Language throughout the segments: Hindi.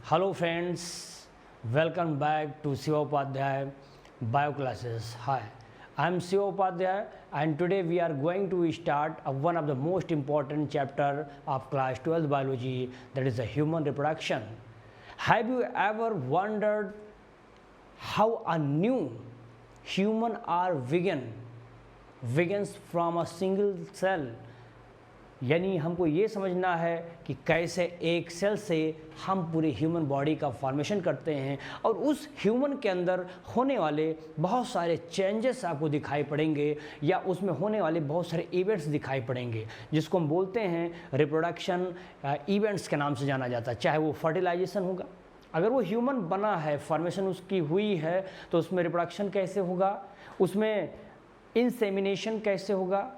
Hello friends, welcome back to Siva Upadhyay Bio Classes. Hi, I am Siva Upadhyay and today we are going to start one of the most important chapter of class 12 biology, that is the human reproduction. Have you ever wondered how a new human or begins from a single cell? यानी हमको ये समझना है कि कैसे एक सेल से हम पूरे ह्यूमन बॉडी का फॉर्मेशन करते हैं और उस ह्यूमन के अंदर होने वाले बहुत सारे चेंजेस आपको दिखाई पड़ेंगे या उसमें होने वाले बहुत सारे इवेंट्स दिखाई पड़ेंगे जिसको हम बोलते हैं रिप्रोडक्शन इवेंट्स के नाम से जाना जाता है। चाहे वो फर्टिलाइजेशन होगा, अगर वो ह्यूमन बना है, फॉर्मेशन उसकी हुई है, तो उसमें रिप्रोडक्शन कैसे होगा, उसमें इंसेमिनेशन कैसे होगा,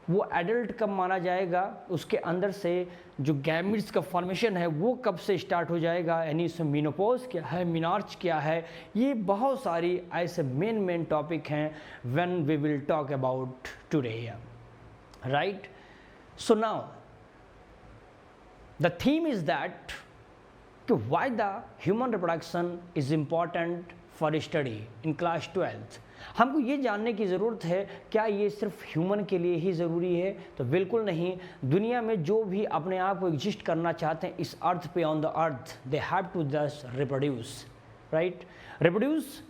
वो एडल्ट कब माना जाएगा, उसके अंदर से जो गैमेट्स का फॉर्मेशन है वो कब से स्टार्ट हो जाएगा, यानी इसमें मीनोपॉज क्या है, मीनार्च क्या है, ये बहुत सारी ऐसे मेन टॉपिक हैं when we will talk about today here, right. So now the theme is that कि why the human reproduction is important for study in class 12th। हमको ये जानने की ज़रूरत है क्या ये सिर्फ ह्यूमन के लिए ही ज़रूरी है, तो बिल्कुल नहीं। दुनिया में जो भी अपने आप को एग्जिस्ट करना चाहते हैं इस अर्थ पे, on the earth, they have to just reproduce, right. Reproduce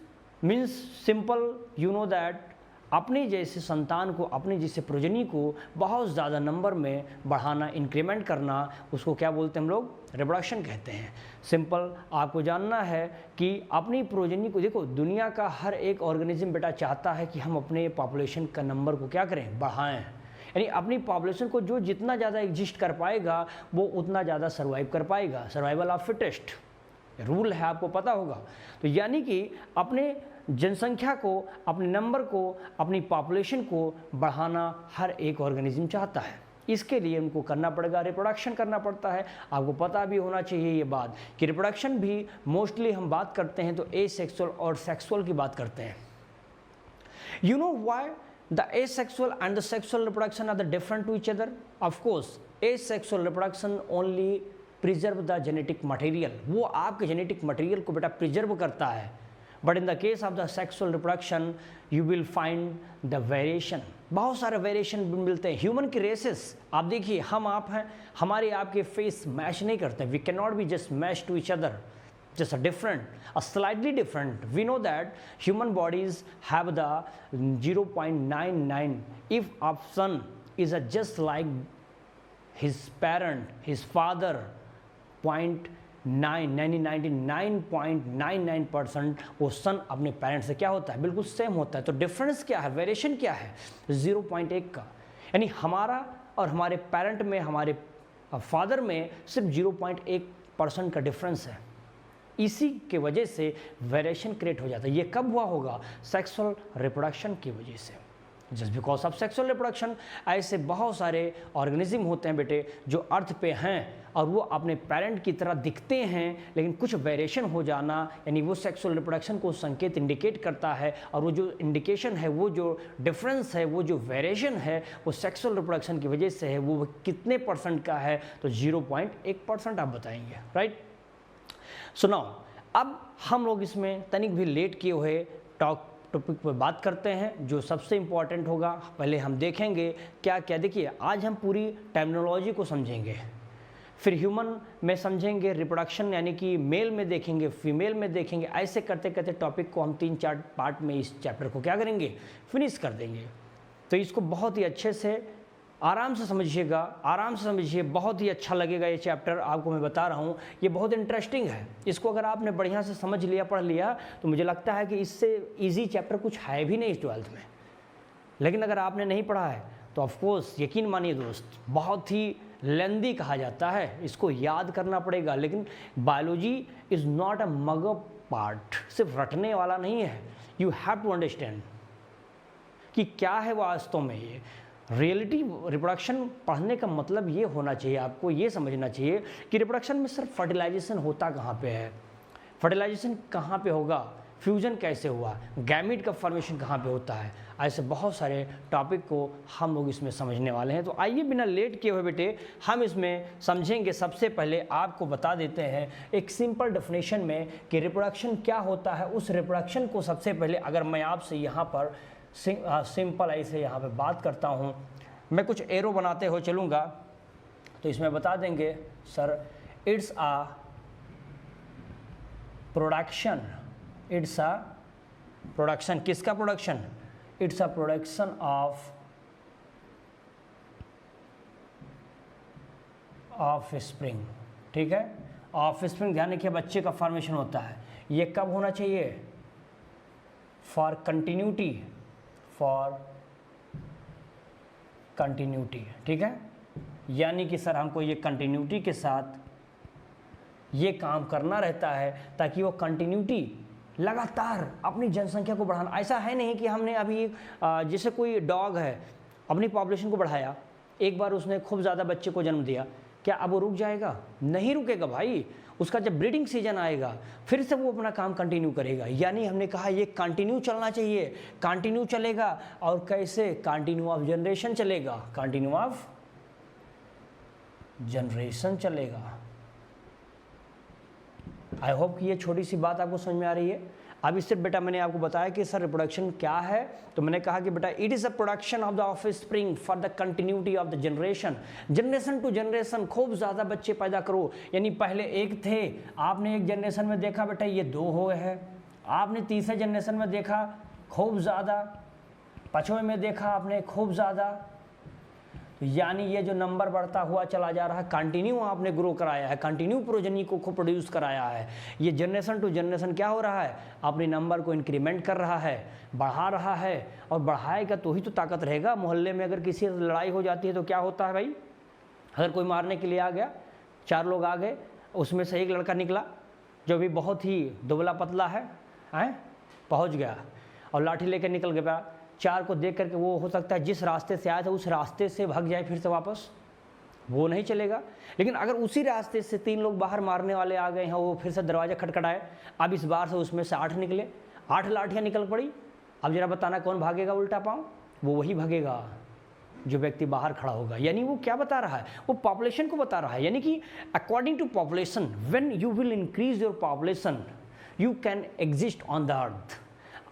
means simple, you know that अपने जैसे संतान को, अपने जैसे प्रोजनी को बहुत ज़्यादा नंबर में बढ़ाना, इंक्रीमेंट करना, उसको क्या बोलते हैं हम लोग, रिप्रोडक्शन कहते हैं। सिंपल आपको जानना है कि अपनी प्रोजनी को, देखो दुनिया का हर एक ऑर्गेनिज्म बेटा चाहता है कि हम अपने पॉपुलेशन का नंबर को क्या करें, बढ़ाएं। यानी अपनी पॉपुलेशन को जो जितना ज़्यादा एग्जिस्ट कर पाएगा वो उतना ज़्यादा सर्वाइव कर पाएगा, सर्वाइवल ऑफ फिटेस्ट रूल है, आपको पता होगा। तो यानी कि अपने जनसंख्या को, अपने नंबर को, अपनी पॉपुलेशन को बढ़ाना हर एक ऑर्गेनिज्म चाहता है। इसके लिए उनको करना पड़ेगा, रिप्रोडक्शन करना पड़ता है। आपको पता भी होना चाहिए ये बात कि रिप्रोडक्शन भी मोस्टली हम बात करते हैं तो एसेक्सुअल और सेक्सुअल की बात करते हैं। You know why the asexual and the sexual reproduction are the different to each other. Of course asexual reproduction only preserve the genetic material, वो आपके जेनेटिक मटेरियल को बेटा प्रिजर्व करता है। But in the case of the sexual reproduction you will find the variation, बहुत सारे वेरिएशन मिलते हैं। ह्यूमन की रेसेस आप देखिए, हम आप हैं, हमारे आपके फेस मैच नहीं करते, we can not be just match to each other, just a different, a slightly different. We know that human bodies have the 0.99. If a son is a just like his parent, his father, 99.99% वो सन अपने पेरेंट्स से क्या होता है, बिल्कुल सेम होता है। तो डिफरेंस क्या है, वेरिएशन क्या है, 0.1 का। यानी हमारा और हमारे पेरेंट में, हमारे फादर में सिर्फ 0.1% का डिफरेंस है। इसी के वजह से वेरिएशन क्रिएट हो जाता है। ये कब हुआ होगा, सेक्सुअल रिप्रोडक्शन की वजह से, just because of sexual reproduction. ऐसे बहुत सारे ऑर्गेनिज्म होते हैं बेटे जो अर्थ पे हैं और वो अपने पेरेंट की तरह दिखते हैं, लेकिन कुछ वेरिएशन हो जाना, यानी वो सेक्सुअल रिप्रोडक्शन को संकेत इंडिकेट करता है। और वो जो इंडिकेशन है, वो जो डिफरेंस है, वो जो वेरिएशन है, वो सेक्सुअल रिप्रोडक्शन की वजह से है। वो कितने % का है, तो 0.1% आप बताएंगे, राइट। सो नाउ अब हम लोग इसमें तनिक भी लेट किए हुए टॉपिक पर बात करते हैं जो सबसे इम्पॉर्टेंट होगा। पहले हम देखेंगे क्या क्या, देखिए आज हम पूरी टर्मिनोलॉजी को समझेंगे, फिर ह्यूमन में समझेंगे, रिप्रोडक्शन यानी कि मेल में देखेंगे, फीमेल में देखेंगे। ऐसे करते करते टॉपिक को हम 3-4 पार्ट में इस चैप्टर को क्या करेंगे, फिनिश कर देंगे। तो इसको बहुत ही अच्छे से आराम से समझिएगा, आराम से समझिए, बहुत ही अच्छा लगेगा ये चैप्टर। आपको मैं बता रहा हूँ ये बहुत इंटरेस्टिंग है। इसको अगर आपने बढ़िया से समझ लिया, पढ़ लिया, तो मुझे लगता है कि इससे इजी चैप्टर कुछ है भी नहीं इस 12th में। लेकिन अगर आपने नहीं पढ़ा है तो ऑफकोर्स यकीन मानिए दोस्त, बहुत ही लेंदी कहा जाता है, इसको याद करना पड़ेगा। लेकिन biology is not a mug up part, सिर्फ रटने वाला नहीं है। यू हैव टू अंडरस्टैंड कि क्या है वास्तव में ये रियलिटी। रिप्रोडक्शन पढ़ने का मतलब ये होना चाहिए, आपको ये समझना चाहिए कि रिप्रोडक्शन में सिर्फ फर्टिलाइजेशन होता कहाँ पे है, फर्टिलाइजेशन कहाँ पे होगा, फ्यूजन कैसे हुआ, गैमीट का फॉर्मेशन कहाँ पे होता है, ऐसे बहुत सारे टॉपिक को हम लोग इसमें समझने वाले हैं। तो आइए बिना लेट किए हुए बेटे हम इसमें समझेंगे। सबसे पहले आपको बता देते हैं एक सिंपल डेफिनेशन में कि रिप्रोडक्शन क्या होता है। उस रिप्रोडक्शन को सबसे पहले अगर मैं आपसे यहाँ पर सिंपल ऐसे यहाँ पे बात करता हूँ, मैं कुछ एरो बनाते हुए चलूँगा तो इसमें बता देंगे sir it's a production, it's a production, किसका production, it's a production of spring. ठीक है, ऑफ स्प्रिंग ध्यान रखिए बच्चे का फॉर्मेशन होता है। ये कब होना चाहिए, फॉर कंटिन्यूटी, फॉर कंटिन्यूटी। ठीक है, यानी कि सर हमको ये कंटिन्यूटी के साथ ये काम करना रहता है ताकि वो कंटिन्यूटी लगातार अपनी जनसंख्या को बढ़ाना। ऐसा है नहीं कि हमने अभी जैसे कोई डॉग है अपनी पॉपुलेशन को बढ़ाया, एक बार उसने खूब ज़्यादा बच्चे को जन्म दिया, क्या अब वो रुक जाएगा, नहीं रुकेगा भाई। उसका जब ब्रीडिंग सीजन आएगा फिर से वो अपना काम कंटिन्यू करेगा। यानी हमने कहा ये कंटिन्यू चलना चाहिए, कंटिन्यू चलेगा। और कैसे, कंटिन्यू ऑफ जनरेशन चलेगा, कंटिन्यू ऑफ जनरेशन चलेगा। आई होप कि ये छोटी सी बात आपको समझ में आ रही है। अब इससे बेटा मैंने आपको बताया कि सर रिप्रोडक्शन क्या है, तो मैंने कहा कि बेटा it is a production of the offspring for the continuity of the generation, generation to generation खूब ज़्यादा बच्चे पैदा करो। यानी पहले एक थे, आपने एक जनरेशन में देखा बेटा ये 2 हो गए हैं, आपने तीसरे जनरेशन में देखा खूब ज़्यादा, पाँचवें में देखा आपने खूब ज़्यादा। यानी ये जो नंबर बढ़ता हुआ चला जा रहा है, कंटिन्यू आपने ग्रो कराया है, कंटिन्यू प्रोजनी को प्रोड्यूस कराया है। ये जनरेशन टू जनरेशन क्या हो रहा है, अपने नंबर को इंक्रीमेंट कर रहा है, बढ़ा रहा है। और बढ़ाएगा तो ही तो ताकत रहेगा। मोहल्ले में अगर किसी से लड़ाई हो जाती है तो क्या होता है भाई, अगर कोई मारने के लिए आ गया, 4 लोग आ गए, उसमें से एक लड़का निकला जो भी बहुत ही दुबला पतला है, पहुँच गया और लाठी लेकर निकल गया। 4 को देख करके वो हो सकता है जिस रास्ते से आया था उस रास्ते से भाग जाए फिर से वापस, वो नहीं चलेगा। लेकिन अगर उसी रास्ते से 3 लोग बाहर मारने वाले आ गए हैं, वो फिर से दरवाज़ा खटखटाए, अब इस बार से उसमें से 8 निकले, 8 लाठियाँ निकल पड़ी। अब जरा बताना कौन भागेगा उल्टा पाँव, वो वही भागेगा जो व्यक्ति बाहर खड़ा होगा। यानी वो क्या बता रहा है, वो पॉपुलेशन को बता रहा है। यानी कि according to population, when you will increase your population you can exist on the earth.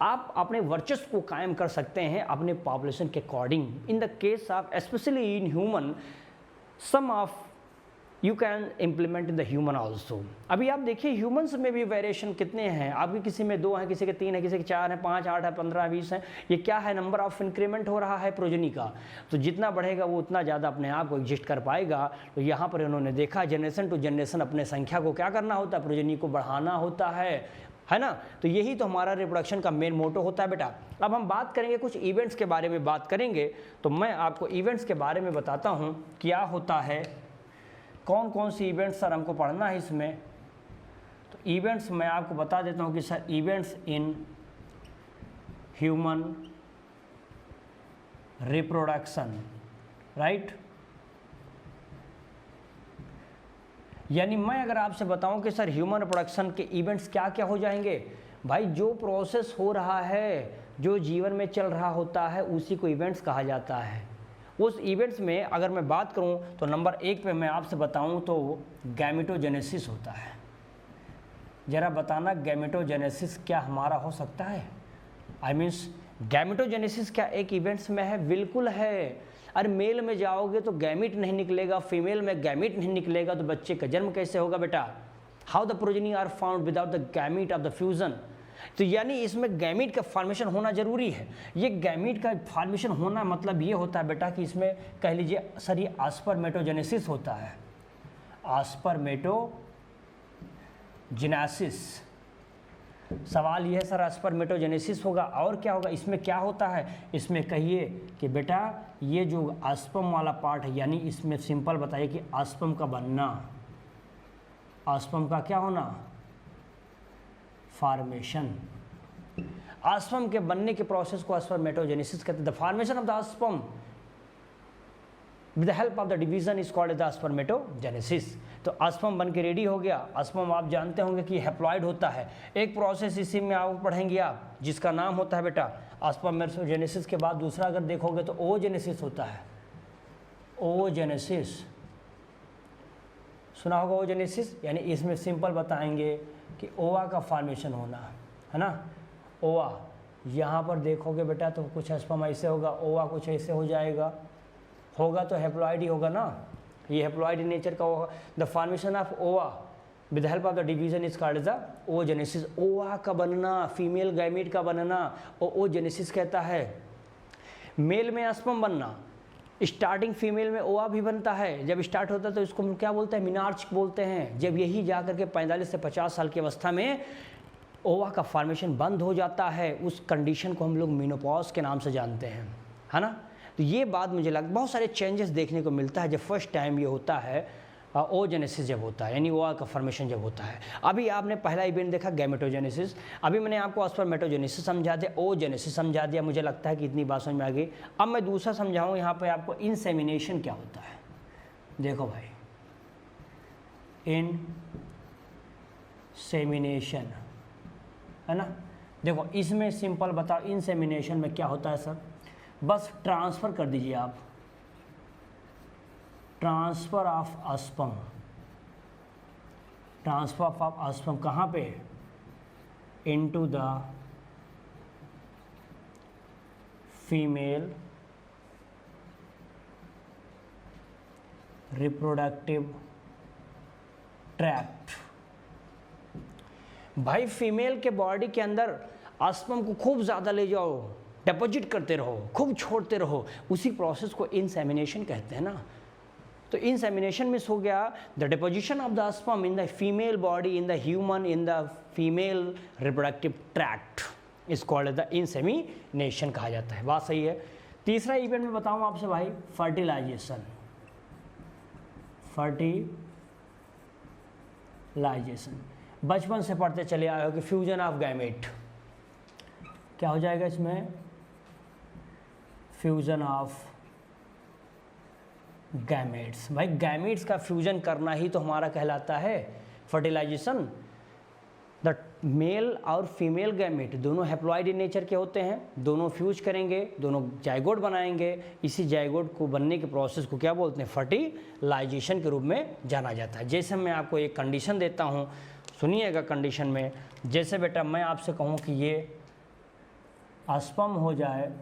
आप अपने वर्चस्व को कायम कर सकते हैं अपने पॉपुलेशन के according. In the case of specially in human, some of you can implement in the human also. अभी आप देखिए ह्यूमन्स में भी वेरिएशन कितने हैं, आपके किसी में 2 हैं, किसी के 3 हैं, किसी के 4 हैं, 5, 8 है, 15, 20 हैं। ये क्या है, नंबर ऑफ इंक्रीमेंट हो रहा है प्रोजनी का। तो जितना बढ़ेगा वो उतना ज़्यादा अपने आप को एग्जिस्ट कर पाएगा। तो यहाँ पर इन्होंने देखा जनरेशन टू जनरेशन अपने संख्या को क्या करना होता है, प्रोजनी को बढ़ाना होता है ना। तो यही तो हमारा रिप्रोडक्शन का मेन मोटो होता है बेटा। अब हम बात करेंगे कुछ इवेंट्स के बारे में बात करेंगे। तो मैं आपको इवेंट्स के बारे में बताता हूँ क्या होता है, कौन कौन सी इवेंट्स सर हमको पढ़ना है इसमें। तो इवेंट्स मैं आपको बता देता हूँ कि sir events in human reproduction, right. यानी मैं अगर आपसे बताऊं कि सर ह्यूमन रिप्रोडक्शन के इवेंट्स क्या क्या हो जाएंगे, भाई जो प्रोसेस हो रहा है, जो जीवन में चल रहा होता है, उसी को इवेंट्स कहा जाता है। उस इवेंट्स में अगर मैं बात करूं तो नंबर 1 पे मैं आपसे बताऊं तो गैमेटोजेनेसिस होता है। ज़रा बताना गैमेटोजेनेसिस क्या हमारा हो सकता है, आई मीन्स गैमेटोजेनेसिस क्या एक इवेंट्स में है, बिल्कुल है। अरे मेल में जाओगे तो गैमिट नहीं निकलेगा, फीमेल में गैमिट नहीं निकलेगा, तो बच्चे का जन्म कैसे होगा बेटा। How the progeny are found without the gamete of the fusion. तो यानी इसमें गैमिट का फॉर्मेशन होना जरूरी है। ये गैमिट का फॉर्मेशन होना मतलब ये होता है बेटा कि इसमें कह लीजिए सर ये आस्पर्मेटोजेनेसिस होता है, आस्पर्मेटोजेनेसिस। सवाल यह है सर आस्पर्मेटोजेनेसिस होगा और क्या होगा, इसमें क्या होता है, इसमें कहिए कि बेटा ये जो आस्पर्म वाला पार्ट है, यानी इसमें सिंपल बताइए कि आस्पर्म का बनना, आस्पर्म का क्या होना, फॉर्मेशन। आस्पर्म के बनने के प्रोसेस को आस्पर्मेटोजेनेसिस कहते हैं। The formation of the sperm with the help of the division is called the spermatogenesis. तो स्पर्म बन के रेडी हो गया। स्पर्म आप जानते होंगे कि हैप्लॉइड होता है। एक प्रोसेस इसी में आप पढ़ेंगे आप, जिसका नाम होता है बेटा स्पर्मेटोजेनेसिस के बाद दूसरा अगर देखोगे तो ओजेनेसिस होता है। ओजेनेसिस सुना होगा ओजेनेसिस, यानी इसमें सिंपल बताएंगे कि ओवा का फॉर्मेशन होना, है ना। ओवा यहाँ पर देखोगे बेटा तो कुछ स्पर्म ऐसे होगा, ओवा कुछ ऐसे हो जाएगा, होगा तो हैप्लॉइड ही होगा ना, ये हैप्लॉइड नेचर का होगा। द फॉर्मेशन ऑफ ओवा with help of the division is called the oogenesis. ओवा का बनना, फीमेल गैमीट का बनना ओजेनेसिस कहता है। मेल में स्पर्म बनना, स्टार्टिंग फीमेल में ओवा भी बनता है। जब स्टार्ट होता है तो इसको हम क्या बोलते हैं, मिनार्च बोलते हैं। जब यही जा करके 45 से 50 साल की अवस्था में ओवा का फॉर्मेशन बंद हो जाता है, उस कंडीशन को हम लोग मेनोपॉज के नाम से जानते हैं, है ना। तो ये बात मुझे लगता है बहुत सारे चेंजेस देखने को मिलता है जब फर्स्ट टाइम ये होता है ओजेनेसिस जब होता है, यानी ओवा का फॉर्मेशन जब होता है। अभी आपने पहला इवेंट देखा गैमेटोजेनेसिस, अभी मैंने आपको स्पर्मेटोजेनेसिस समझा दिया, ओजेनेसिस समझा दिया। मुझे लगता है कि इतनी बात समझ में आ गई। अब मैं दूसरा समझाऊँ यहाँ पे आपको, इंसेमिनेशन क्या होता है। देखो भाई, इंसेमिनेशन, है ना। देखो इसमें सिंपल बताओ, इंसेमिनेशन में क्या होता है सर, बस ट्रांसफ़र कर दीजिए आप, transfer of sperm, transfer of sperm कहाँ पे, into the female reproductive tract. भाई फीमेल के बॉडी के अंदर स्पर्म को खूब ज़्यादा ले जाओ, डिपॉजिट करते रहो, खूब छोड़ते रहो, उसी प्रोसेस को इंसेमिनेशन कहते हैं ना। तो इंसेमिनेशन मिस हो गया, the deposition of the sperm in the female body in the human in the female reproductive tract is called the insemination कहा जाता है। बात सही है। तीसरा इवेंट में बताऊँ आपसे भाई, फर्टिलाइजेशन। फर्टिलाइजेशन बचपन से पढ़ते चले आए हो कि फ्यूजन ऑफ गैमेट, क्या हो जाएगा इसमें, फ्यूजन ऑफ गैमेट्स। भाई गैमेट्स का फ्यूजन करना ही तो हमारा कहलाता है फर्टिलाइजेशन। द मेल और फीमेल गैमेट दोनों हैप्लॉइड इन नेचर के होते हैं, दोनों फ्यूज करेंगे, दोनों जाइगोट बनाएंगे। इसी जाइगोट को बनने के प्रोसेस को क्या बोलते हैं, फर्टिलाइजेशन के रूप में जाना जाता है। जैसे मैं आपको एक कंडीशन देता हूँ, सुनिएगा कंडीशन में, जैसे बेटा मैं आपसे कहूँ कि ये स्पर्म हो जाए,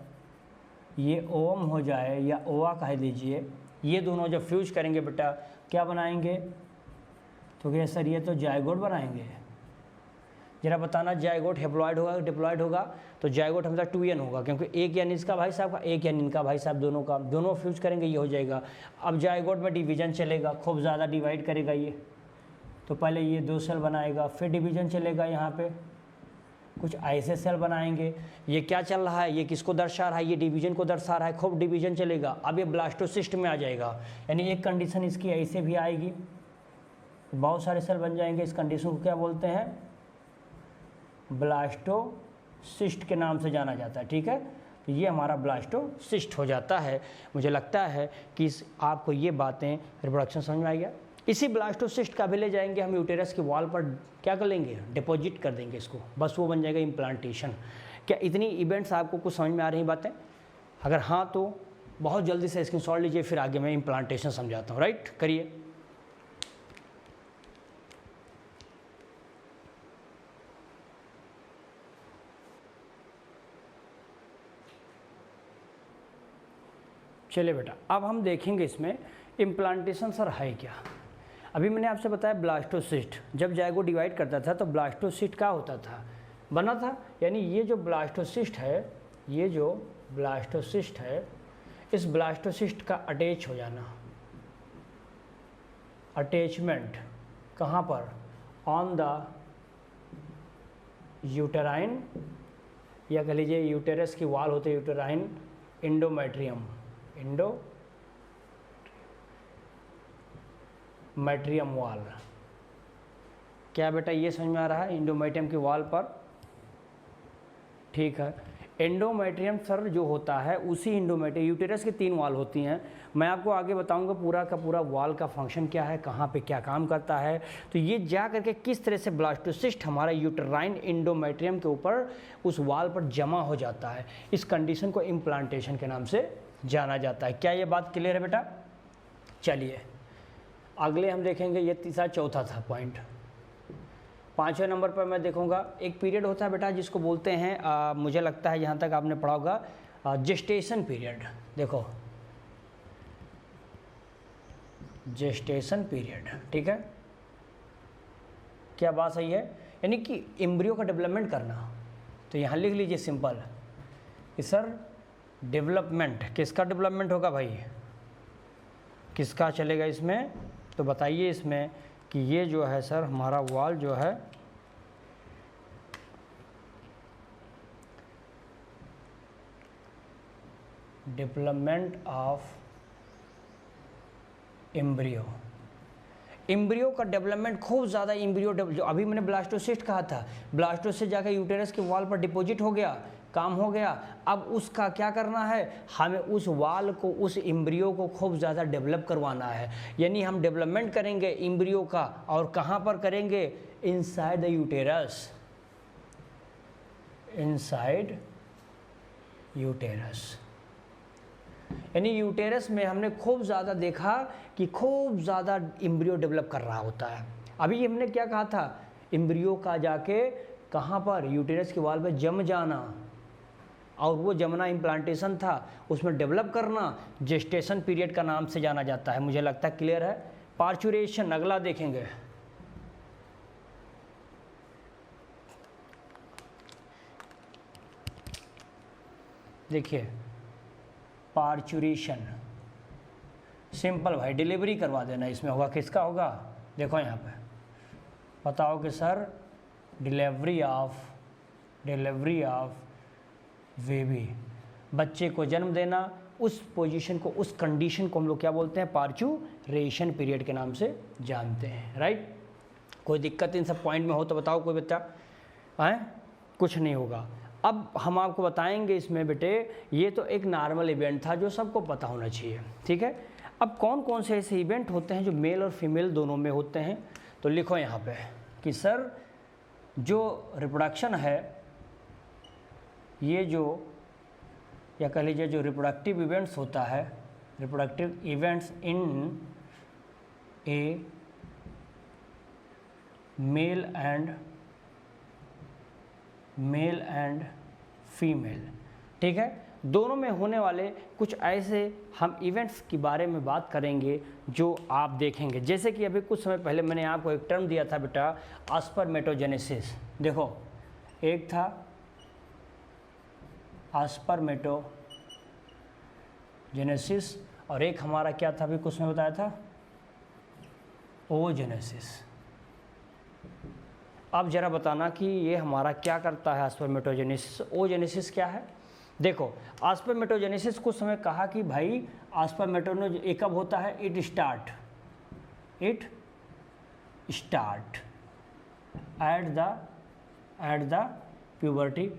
ये ओवम हो जाए या ओवा कह दीजिए, ये दोनों जब फ्यूज करेंगे बेटा क्या बनाएंगे, तो क्या सर ये तो जाइगोट बनाएंगे। जरा बताना, जाइगोट हैप्लॉइड होगा डिप्लॉइड होगा, तो जाइगोट हमेशा 2n होगा, क्योंकि एक यानी इसका भाई साहब का, एक यानी इनका भाई साहब, दोनों का, दोनों फ्यूज करेंगे ये हो जाएगा। अब जाइगोट में डिवीजन चलेगा, खूब ज़्यादा डिवाइड करेगा ये, तो पहले ये 2 सेल बनाएगा, फिर डिवीजन चलेगा, यहाँ पे कुछ ऐसे सेल बनाएंगे। ये क्या चल रहा है, ये किसको दर्शा रहा है, ये डिवीजन को दर्शा रहा है, खूब डिवीजन चलेगा। अब ये ब्लास्टोसिस्ट में आ जाएगा, यानी एक कंडीशन इसकी ऐसे भी आएगी, बहुत सारे सेल बन जाएंगे। इस कंडीशन को क्या बोलते हैं, ब्लास्टोसिस्ट के नाम से जाना जाता है, ठीक है। तो ये हमारा ब्लास्टोसिस्ट हो जाता है। मुझे लगता है कि आपको ये बातें रिप्रोडक्शन समझ में आ गया। इसी ब्लास्टोसिस्ट का भी ले जाएंगे हम यूटेरस के वॉल पर, क्या कर लेंगे, डिपॉजिट कर देंगे इसको, बस वो बन जाएगा इम्प्लांटेशन। क्या इतनी इवेंट्स आपको कुछ समझ में आ रही बातें? अगर हाँ तो बहुत जल्दी से स्क्रीनशॉट लीजिए, फिर आगे मैं इम्प्लांटेशन समझाता हूँ। राइट, करिए। चलिए बेटा, अब हम देखेंगे इसमें इम्प्लांटेशन सर है क्या। अभी मैंने आपसे बताया ब्लास्टोसिस्ट, जब जाइगोट डिवाइड करता था तो ब्लास्टोसिस्ट क्या होता था, बना था। यानी ये जो ब्लास्टोसिस्ट है, ये जो ब्लास्टोसिस्ट है, इस ब्लास्टोसिस्ट का अटैच हो जाना, अटैचमेंट कहाँ पर, ऑन द यूटेराइन, या कह लीजिए यूटेरस की वॉल होते हैं यूटेराइन एंडोमेट्रियम, एंडोमेट्रियम वॉल। क्या बेटा ये समझ में आ रहा है, एंडोमेट्रियम की वॉल पर, ठीक है। एंडोमेट्रियम सर जो होता है उसी एंडोमेट्रियम, यूटेरस की 3 वाल होती हैं। मैं आपको आगे बताऊंगा पूरा का पूरा वाल का फंक्शन क्या है, कहाँ पे क्या काम करता है। तो ये जा करके किस तरह से ब्लास्टोसिस्ट हमारा यूटेराइन एंडोमेट्रियम के ऊपर उस वाल पर जमा हो जाता है, इस कंडीशन को इम्प्लांटेशन के नाम से जाना जाता है। क्या ये बात क्लियर है बेटा? चलिए अगले हम देखेंगे, ये तीसरा चौथा था पॉइंट। 5वें नंबर पर मैं देखूंगा एक पीरियड होता है बेटा जिसको बोलते हैं मुझे लगता है यहाँ तक आपने पढ़ा होगा जेस्टेशन पीरियड। देखो जेस्टेशन पीरियड, ठीक है, क्या बात सही है? यानी कि एम्ब्रियो का डेवलपमेंट करना। तो यहाँ लिख लीजिए सिंपल कि सर डेवलपमेंट, किसका डेवलपमेंट होगा भाई, किसका चलेगा इसमें? तो बताइए इसमें कि ये जो है सर हमारा वाल जो है डेवलपमेंट ऑफ एम्ब्रियो, एम्ब्रियो का डेवलपमेंट खूब ज़्यादा, एम्ब्रियो जो अभी मैंने ब्लास्टोसिस्ट कहा था, ब्लास्टोसिस्ट जाकर यूटेरस के वाल पर डिपॉजिट हो गया, काम हो गया। अब उसका क्या करना है, हमें उस वाल को, उस एम्ब्रियो को खूब ज़्यादा डेवलप करवाना है। यानी हम डेवलपमेंट करेंगे एम्ब्रियो का, और कहाँ पर करेंगे? Inside the uterus, inside uterus. यानी यूटेरस में हमने खूब ज़्यादा देखा कि खूब ज़्यादा एम्ब्रियो डेवलप कर रहा होता है। अभी हमने क्या कहा था, एम्ब्रियो का जाके कहाँ पर, यूटेरस के वाल पर जम जाना, और वो जमना इम्प्लांटेशन था, उसमें डेवलप करना जेस्टेशन पीरियड का नाम से जाना जाता है। मुझे लगता है क्लियर है। पार्चुरेशन अगला देखेंगे। देखिए पार्चुरेशन सिंपल भाई, डिलीवरी करवा देना इसमें होगा, किसका होगा? देखो यहाँ पे बताओ कि सर डिलीवरी ऑफ बेबी, बच्चे को जन्म देना, उस पोजीशन को, उस कंडीशन को हम लोग क्या बोलते हैं? पार्चुरेशन पीरियड के नाम से जानते हैं, राइट। कोई दिक्कत इन सब पॉइंट में हो तो बताओ कोई बच्चा है? कुछ नहीं होगा। अब हम आपको बताएंगे इसमें बेटे, ये तो एक नॉर्मल इवेंट था जो सबको पता होना चाहिए, ठीक है। अब कौन कौन से ऐसे इवेंट होते हैं जो मेल और फीमेल दोनों में होते हैं? तो लिखो यहाँ पे कि सर जो रिप्रोडक्शन है, ये जो, या कह लीजिए जो रिप्रोडक्टिव इवेंट्स होता है, reproductive events in A male and female, ठीक है, दोनों में होने वाले कुछ ऐसे हम इवेंट्स के बारे में बात करेंगे जो आप देखेंगे। जैसे कि अभी कुछ समय पहले मैंने आपको एक टर्म दिया था बेटा, स्पर्मेटोजेनेसिस। देखो एक था स्पर्मेटोजेनेसिस और एक हमारा क्या था, अभी कुछ में बताया था, ओजेनेसिस। अब जरा बताना कि ये हमारा क्या करता है स्पर्मेटोजेनेसिस, ओजेनेसिस क्या है? देखो स्पर्मेटोजेनेसिस कुछ समय कहा कि भाई स्पर्मेटोजेनेसिस कब होता है? It start at the puberty,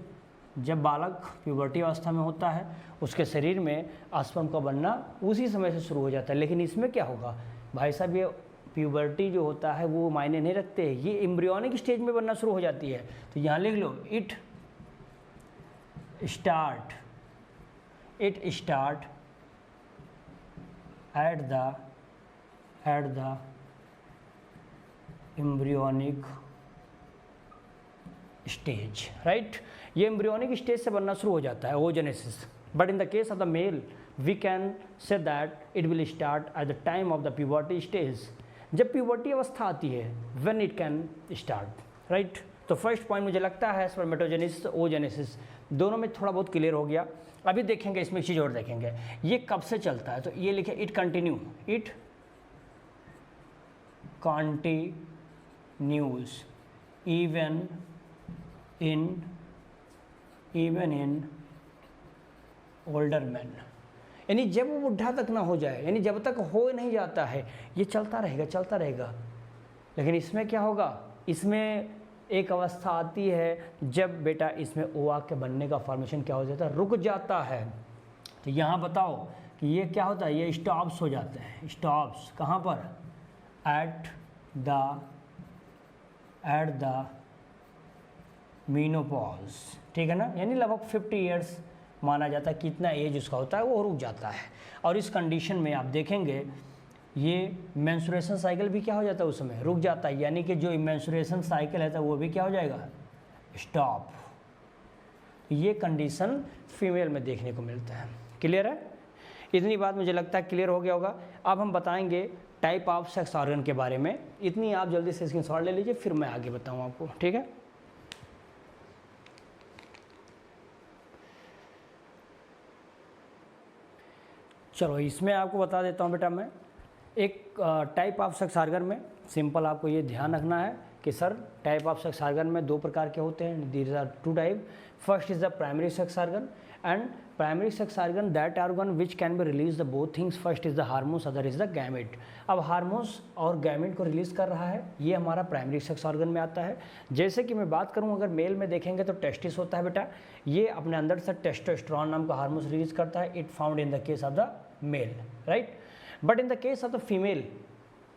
जब बालक प्यूबर्टी अवस्था में होता है उसके शरीर में स्पर्म का बनना उसी समय से शुरू हो जाता है। लेकिन इसमें क्या होगा भाई साहब, ये प्यूबर्टी जो होता है वो मायने नहीं रखते, ये एम्ब्रियोनिक स्टेज में बनना शुरू हो जाती है। तो यहाँ लिख लो it start at the embryonic stage, right. ये एम्ब्रियोनिक स्टेज से बनना शुरू हो जाता है oogenesis. But in the case of the male we can say that it will start at the time of the puberty stage, जब प्यूबर्टी अवस्था आती है when it can start, right. तो फर्स्ट पॉइंट मुझे लगता है स्पर्मेटोजेनेसिस ओजेनेसिस दोनों में थोड़ा बहुत क्लियर हो गया। अभी देखेंगे इसमें एक चीज़ और देखेंगे, ये कब से चलता है। तो ये लिखे it continues even in older man, यानी जब वो बुढ़ा तक ना हो जाए, यानी जब तक हो नहीं जाता है ये चलता रहेगा। लेकिन इसमें क्या होगा, इसमें एक अवस्था आती है जब बेटा इसमें ओवा के बनने का फॉर्मेशन क्या हो जाता है, रुक जाता है। तो यहाँ बताओ कि ये क्या होता है, ये स्टॉप्स हो जाते हैं। स्टॉप्स कहाँ पर, एट द मीनोपॉज, ठीक है ना, यानी लगभग 50 ईयर्स माना जाता है, कितना एज उसका होता है वो रुक जाता है। और इस कंडीशन में आप देखेंगे ये मेंस्ट्रुएशन साइकिल भी क्या हो जाता है, उस समय रुक जाता है, यानी कि जो मेंस्ट्रुएशन साइकिल है वो भी क्या हो जाएगा, स्टॉप। ये कंडीशन फीमेल में देखने को मिलता है। क्लियर है, इतनी बात मुझे लगता है क्लियर हो गया होगा। अब हम बताएंगे टाइप ऑफ सेक्स ऑर्गन के बारे में, इतनी आप जल्दी से स्क्रीनशॉट ले लीजिए, फिर मैं आगे बताऊँ आपको, ठीक है। चलो इसमें आपको बता देता हूँ बेटा मैं, एक टाइप ऑफ सेक्स ऑर्गन में सिंपल आपको ये ध्यान रखना है कि sir type of sex organ में दो प्रकार के होते हैं, these are two type. First is the primary sex organ and primary sex organ that organ which can be release the both things, first is the hormones, other is the gamete. अब हार्मोन्स और गैमेट को रिलीज कर रहा है, ये हमारा प्राइमरी सेक्स ऑर्गन में आता है। जैसे कि मैं बात करूं अगर मेल में देखेंगे तो टेस्टिस होता है बेटा, ये अपने अंदर से टेस्टोस्टेरोन नाम का हार्मोन रिलीज करता है, it found in the case of the male, right. But in the case of the female,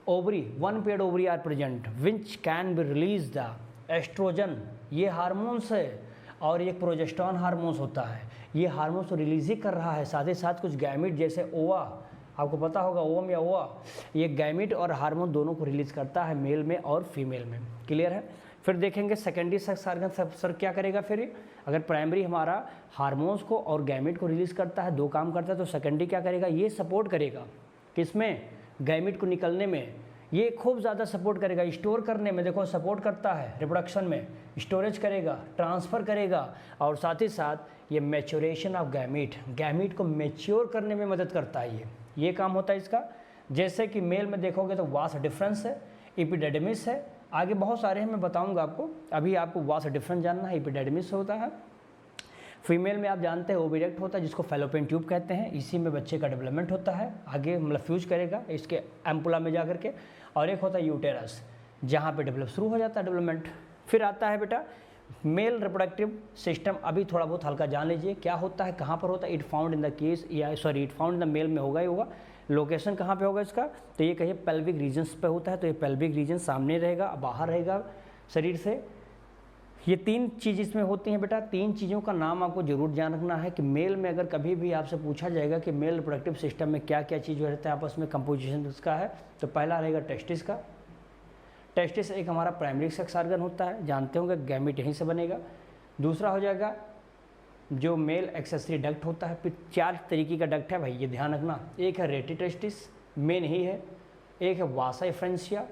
ovary, one paired ovary are present which can be released the oestrogen, ये हार्मोन्स है, और एक प्रोजेस्टेरॉन हार्मोन्स होता है, ये हार्मोन्स तो रिलीज ही कर रहा है, साथ ही साथ कुछ गैमिट जैसे ओवा, आपको पता होगा ओवम या ओवा, ये गैमिट और हार्मोन दोनों को रिलीज करता है मेल में और फीमेल में। क्लियर है। फिर देखेंगे सेकेंडरी सेक्स ऑर्गन सर क्या करेगा, फिर अगर प्राइमरी हमारा हार्मोन्स को और गैमिट को रिलीज करता है, दो काम करता है, तो सेकेंडरी क्या करेगा, ये सपोर्ट करेगा किसमें, गैमिट को निकलने में, ये खूब ज़्यादा सपोर्ट करेगा, स्टोर करने में, देखो सपोर्ट करता है रिप्रोडक्शन में, स्टोरेज करेगा, ट्रांसफ़र करेगा, और साथ ही साथ ये मैच्योरेशन ऑफ गैमिट, गैमिट को मैच्योर करने में मदद करता है, ये काम होता है इसका। जैसे कि मेल में देखोगे तो वास डिफरेंस है, एपिडेडमिस है, आगे बहुत सारे हैं मैं बताऊंगा आपको, अभी आपको वास डिफरेंस जानना है, एपिडेडमिस होता है। फीमेल में आप जानते हैं ओविडक्ट होता है जिसको फैलोपियन ट्यूब कहते हैं, इसी में बच्चे का डेवलपमेंट होता है, आगे मतलब फ्यूज करेगा इसके एम्पुला में जा करके, और एक होता है यूटेरस जहाँ पे डेवलप शुरू हो जाता है डेवलपमेंट। फिर आता है बेटा मेल रिप्रोडक्टिव सिस्टम, अभी थोड़ा बहुत हल्का जान लीजिए क्या होता है, कहाँ पर होता है, it found in the case या sorry it found in the male में होगा ही होगा, लोकेशन कहाँ पे होगा इसका, तो ये कहिए पेल्विक रीजन्स पे होता है, तो ये पेल्विक रीजन सामने रहेगा, बाहर रहेगा शरीर से। ये तीन चीज़ इसमें होती हैं बेटा, तीन चीज़ों का नाम आपको जरूर जान रखना है कि मेल में अगर कभी भी आपसे पूछा जाएगा कि मेल रिप्रोडक्टिव सिस्टम में क्या क्या चीज़ रहता है आपस में कंपोजिशन उसका है, तो पहला रहेगा टेस्टिस का। टेस्टिस एक हमारा प्राइमरी सेक्स ऑर्गन होता है, जानते होंगे गैमेट यहीं से बनेगा। दूसरा हो जाएगा जो मेल एक्सेसरी डक्ट होता है, फिर चार तरीके का डक्ट है भाई, ये ध्यान रखना, एक है रेटी टेस्टिस मेन ही है, एक है वासा एफ्रेंसिया,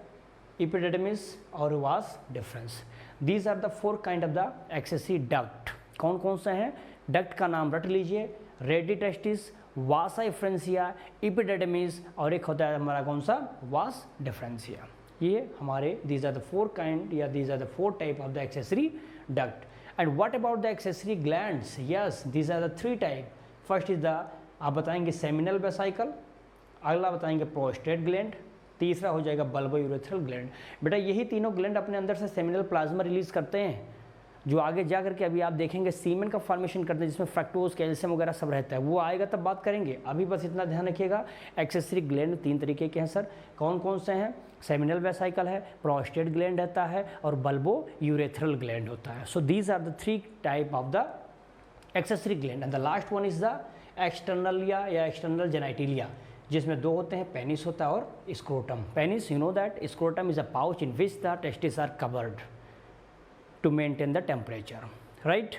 एपिडेडमिस और vas deferens. These are the four kind of the accessory duct. कौन कौन से हैं, डक्ट का नाम रट लीजिए, rete testis, vasa efferentia, epididymis, और एक होता है हमारा कौन सा, वास डिफरेंसिया। ये हमारे these are the four kind या these are the four type of the accessory duct. And what about the accessory glands, yes these are the three type. First is the आप बताएंगे सेमिनल वेसाइकल, अगला बताएंगे प्रोस्टेट ग्लैंड, तीसरा हो जाएगा बल्बो यूरेथ्रल ग्लैंड। बेटा यही तीनों ग्लैंड अपने अंदर से सेमिनल प्लाज्मा रिलीज करते हैं, जो आगे जा करके अभी आप देखेंगे सीमेन का फॉर्मेशन करते हैं, जिसमें फ्रक्टोज कैल्शियम वगैरह सब रहता है, वो आएगा तब बात करेंगे। अभी बस इतना ध्यान रखिएगा, एक्सेसरी ग्लैंड तीन तरीके के हैं सर, कौन कौन से हैं, सेमिनल वेसाइकल है, प्रोस्टेट ग्लैंड रहता है, और बल्बो यूरेथ्रल ग्लैंड होता है। So these are the three type of the accessory gland. And the last one is the externalia या एक्सटर्नल जेनाइटिलिया, जिसमें दो होते हैं, पेनिस होता है और scrotum. Penis you know that, scrotum is a pouch in which the testis are covered to maintain the temperature, right.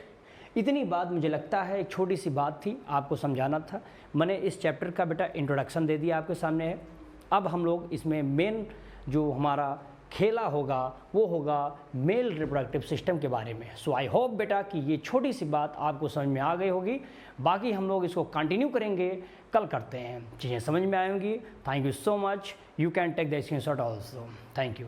इतनी बात मुझे लगता है एक छोटी सी बात थी, आपको समझाना था। मैंने इस चैप्टर का बेटा इंट्रोडक्शन दे दिया आपके सामने है। अब हम लोग इसमें मेन जो हमारा खेला होगा वो होगा मेल रिप्रोडक्टिव सिस्टम के बारे में। सो आई होप बेटा कि ये छोटी सी बात आपको समझ में आ गई होगी, बाकी हम लोग इसको कंटिन्यू करेंगे, कल करते हैं, चीज़ें समझ में आएंगी। Thank you so much, you can take the screenshot also, thank you.